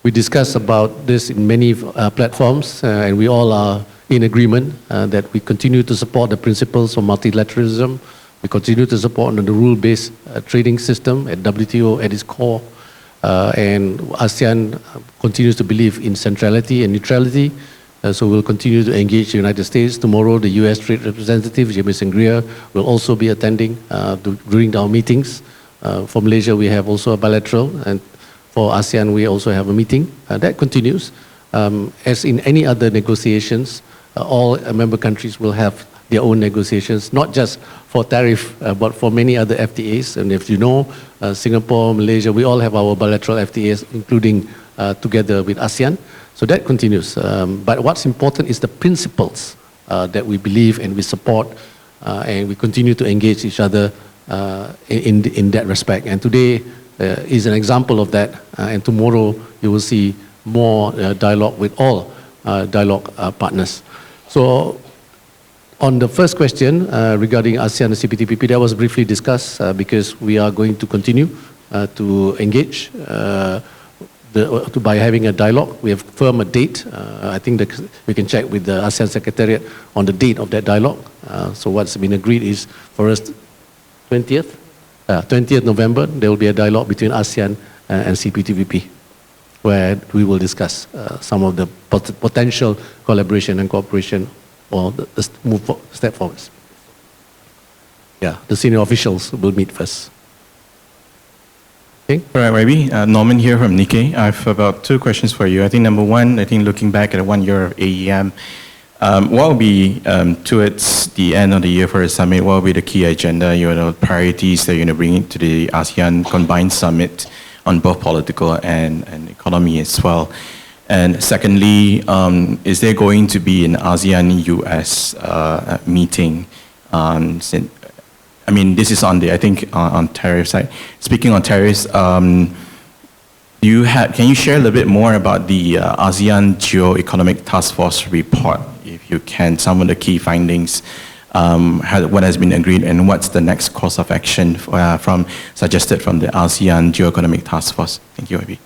We discussed about this in many platforms, and we all are in agreement that we continue to support the principles of multilateralism. We continue to support the rule-based trading system at WTO at its core. And ASEAN continues to believe in centrality and neutrality. So we'll continue to engage the United States. Tomorrow, the US Trade Representative, James Greer, will also be attending during our meetings. For Malaysia, we have also a bilateral, and for ASEAN, we also have a meeting. That continues. As in any other negotiations, all member countries will have their own negotiations, not just for tariff, but for many other FTAs. And if you know, Singapore, Malaysia, we all have our bilateral FTAs, including together with ASEAN. So that continues. But what's important is the principles that we believe and we support, and we continue to engage each other in that respect. And today is an example of that. And tomorrow you will see more dialogue with all dialogue partners. So on the first question regarding ASEAN and CPTPP, that was briefly discussed because we are going to continue to engage by having a dialogue. We have firm a date. I think that we can check with the ASEAN Secretariat on the date of that dialogue. So what's been agreed is for us 20th November, there will be a dialogue between ASEAN and CPTPP, where we will discuss some of the potential collaboration and cooperation or the step forwards. Yeah, the senior officials will meet first. Okay. All right, Ravi. Norman here from Nikkei. I have about 2 questions for you. I think number one, I think looking back at 1 year of AEM, what will be towards the end of the year for the summit? What will be the key agenda, priorities that you're going to bring into the ASEAN Combined Summit on both political and economy as well? And secondly, is there going to be an ASEAN-US meeting? I mean, this is on the, I think, on tariff side. Speaking on tariffs, can you share a little bit more about the ASEAN Geoeconomic Task Force report, if you can, some of the key findings, what has been agreed, and what's the next course of action suggested from the ASEAN Geoeconomic Task Force? Thank you, Abi.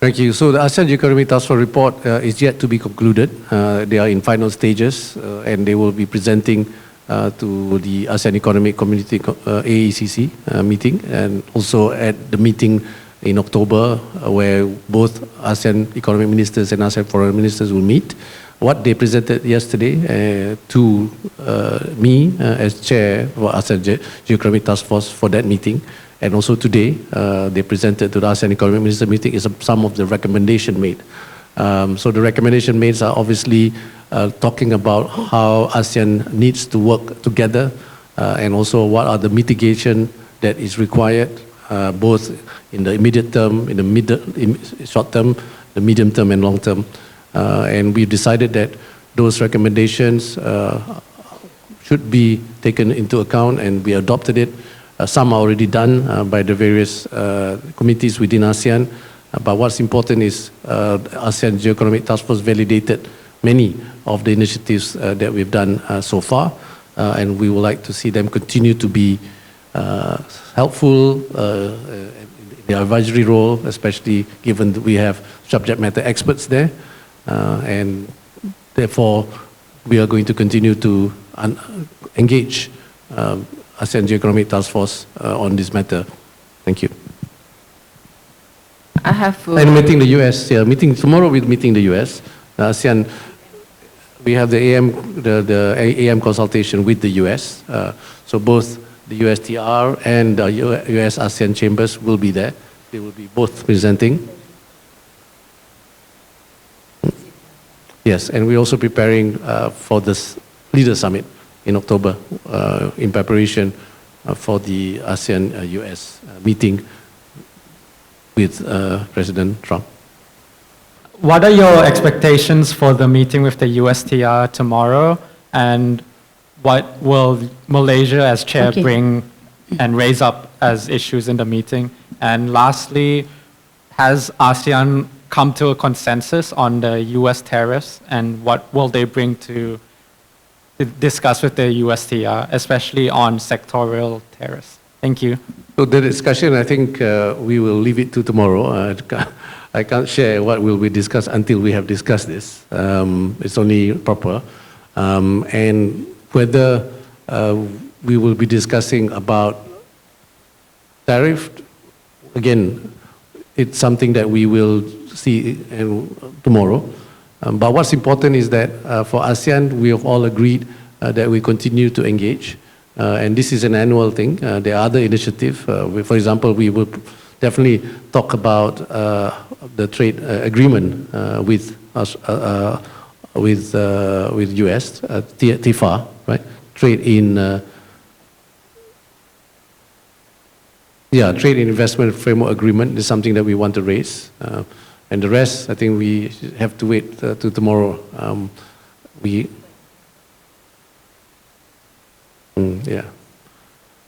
Thank you. So the ASEAN Geoeconomic Task Force report is yet to be concluded. They are in final stages, and they will be presenting to the ASEAN Economic Community AECC meeting, and also at the meeting in October, where both ASEAN Economic Ministers and ASEAN Foreign Ministers will meet. What they presented yesterday to me as chair for ASEAN Geoeconomic Task Force for that meeting, and also today they presented to the ASEAN Economic Minister meeting is some of the recommendation made. So the recommendation made are obviously talking about how ASEAN needs to work together, and also what are the mitigation that is required, both in the immediate term, in the short term, the medium term, and long term. And we've decided that those recommendations should be taken into account, and we adopted it. Some are already done by the various committees within ASEAN. But what's important is ASEAN Geoeconomic Task Force validated many of the initiatives that we've done so far, and we would like to see them continue to be helpful in their advisory role, especially given that we have subject matter experts there, and therefore we are going to continue to engage ASEAN Geoeconomic Task Force on this matter. Thank you. I have. And meeting the US. Yeah, meeting tomorrow. We're meeting the US. ASEAN. We have the AEM consultation with the US. So both the USTR and the US-ASEAN chambers will be there. They will be both presenting. Yes, and we're also preparing for this Leader Summit in October in preparation for the ASEAN-US meeting with President Trump. What are your expectations for the meeting with the USTR tomorrow, and what will Malaysia as chair bring and raise up as issues in the meeting? And lastly, has ASEAN come to a consensus on the US tariffs, and what will they bring to discuss with the USTR, especially on sectorial tariffs? Thank you. So the discussion, I think we will leave it to tomorrow. I can't share what will be discussed until we have discussed this. It's only proper. And whether we will be discussing about tariff, again, it's something that we will see tomorrow. But what's important is that for ASEAN, we have all agreed that we continue to engage. And this is an annual thing. There are other initiatives. For example, we will definitely talk about the trade agreement with US, TIFA, right? Trade in trade and investment framework agreement is something that we want to raise. And the rest, I think we have to wait to tomorrow.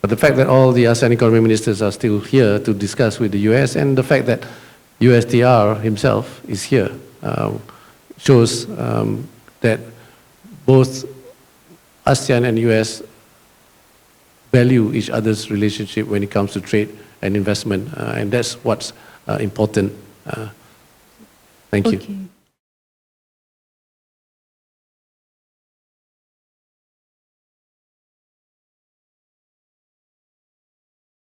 But the fact that all the ASEAN Economic Ministers are still here to discuss with the US, and the fact that USTR himself is here, shows that both ASEAN and US value each other's relationship when it comes to trade and investment, and that's what's important. Thank you. Okay.